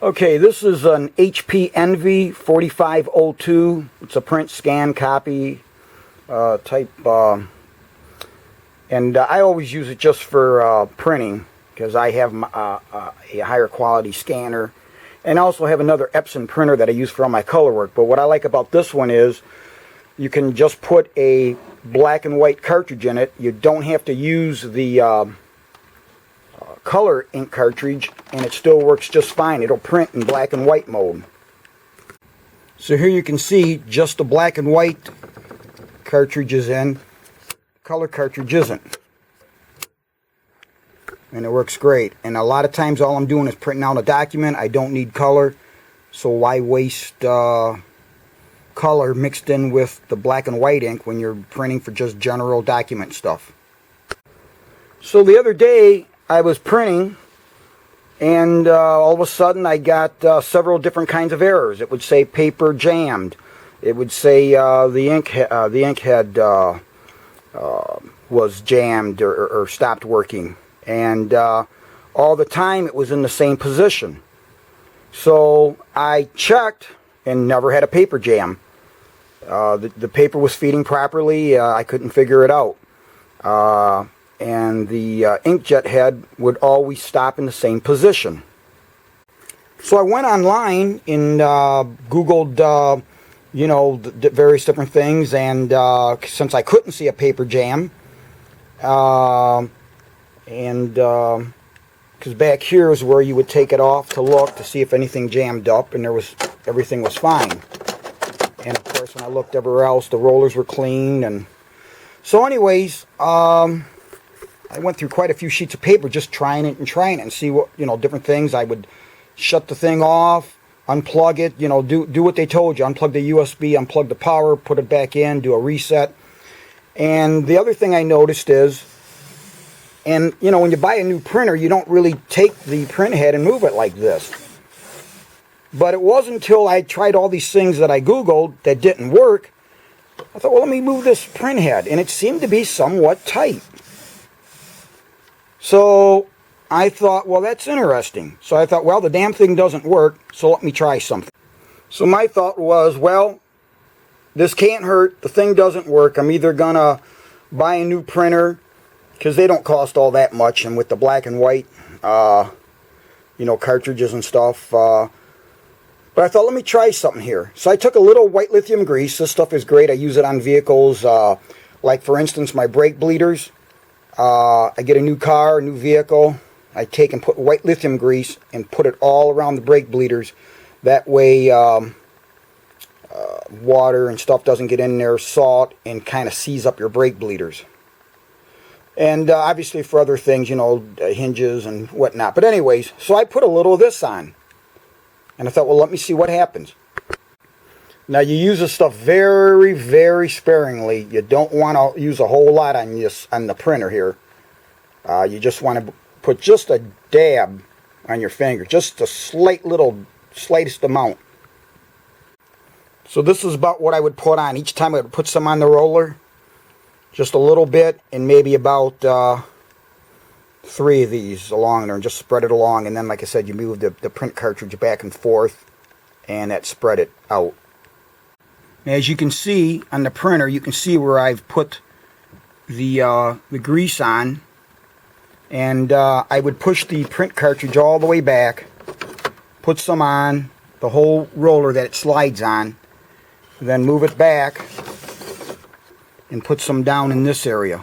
Okay, this is an HP Envy 4502. It's a print, scan, copy type, and I always use it just for printing because I have a higher quality scanner, and I also have another Epson printer that I use for all my color work. But what I like about this one is you can just put a black and white cartridge in it. You don't have to use the color ink cartridge, and it still works just fine. It'll print in black and white mode. So here you can see just the black and white cartridge is in, color cartridge isn't, and it works great. And a lot of times all I'm doing is printing out a document. I don't need color, so why waste color mixed in with the black and white ink when you're printing for just general document stuff. So the other day I was printing, and all of a sudden I got several different kinds of errors. It would say paper jammed. It would say the ink head was jammed or stopped working, and all the time it was in the same position. So I checked and never had a paper jam. The paper was feeding properly. I couldn't figure it out. And the inkjet head would always stop in the same position. So I went online and Googled, you know, the various different things, and since I couldn't see a paper jam, because back here is where you would take it off to look to see if anything jammed up, and everything was fine. And of course, when I looked everywhere else, the rollers were clean. And so anyways, I went through quite a few sheets of paper just trying it and see what, you know, different things. I would shut the thing off, unplug it, you know, do what they told you. Unplug the USB, unplug the power, put it back in, do a reset. And the other thing I noticed is, and you know, when you buy a new printer, you don't really take the print head and move it like this. But it wasn't until I tried all these things that I Googled that didn't work, I thought, well, let me move this print head, and it seemed to be somewhat tight. So I thought, well, that's interesting. So I thought, well, the damn thing doesn't work, so let me try something. So my thought was, well, this can't hurt. The thing doesn't work. I'm either going to buy a new printer, because they don't cost all that much, and with the black and white, you know, cartridges and stuff. But I thought, let me try something here. So I took a little white lithium grease. This stuff is great. I use it on vehicles, like, for instance, my brake bleeders. I get a new car, a new vehicle, I take and put white lithium grease and put it all around the brake bleeders. That way water and stuff doesn't get in there, salt, and kind of seize up your brake bleeders. And obviously for other things, you know, hinges and whatnot. But anyways, so I put a little of this on. And I thought, well, let me see what happens. Now, you use this stuff very, very sparingly. You don't want to use a whole lot on the printer here. You just want to put just a dab on your finger, just a slightest amount. So this is about what I would put on. Each time I would put some on the roller, just a little bit, and maybe about 3 of these along there, and just spread it along. And then, like I said, you move the print cartridge back and forth, and that spread it out. As you can see on the printer, you can see where I've put the grease on, and I would push the print cartridge all the way back, put some on the whole roller that it slides on, then move it back and put some down in this area.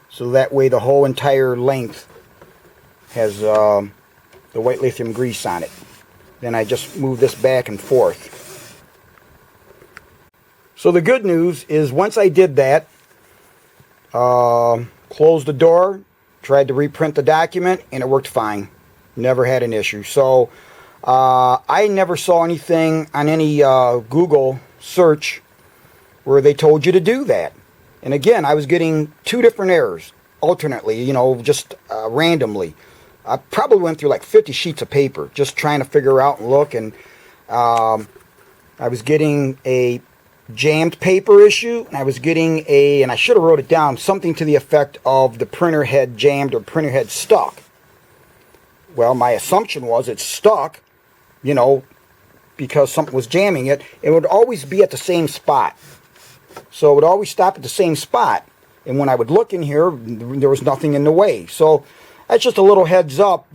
So that way the whole entire length has the white lithium grease on it. Then I just move this back and forth. So the good news is once I did that, closed the door, tried to reprint the document, and it worked fine. Never had an issue. So I never saw anything on any Google search where they told you to do that. And again, I was getting 2 different errors alternately, you know, just randomly. I probably went through like 50 sheets of paper just trying to figure out and look, and I was getting a jammed paper issue, and I was getting and I should have wrote it down, something to the effect of the printer head jammed or printer head stuck. Well, my assumption was it's stuck, you know, because something was jamming it. It would always be at the same spot. So it would always stop at the same spot. And when I would look in here, there was nothing in the way. So that's just a little heads up.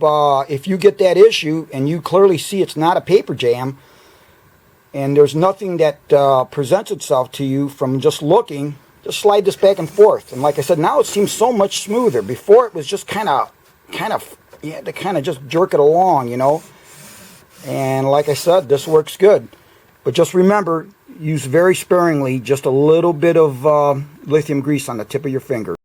If you get that issue and you clearly see it's not a paper jam, and there's nothing that presents itself to you from just looking, just slide this back and forth. And like I said, now it seems so much smoother. Before it was just kind of, you had to kind of just jerk it along, you know. And like I said, this works good. But just remember, use very sparingly, just a little bit of lithium grease on the tip of your finger.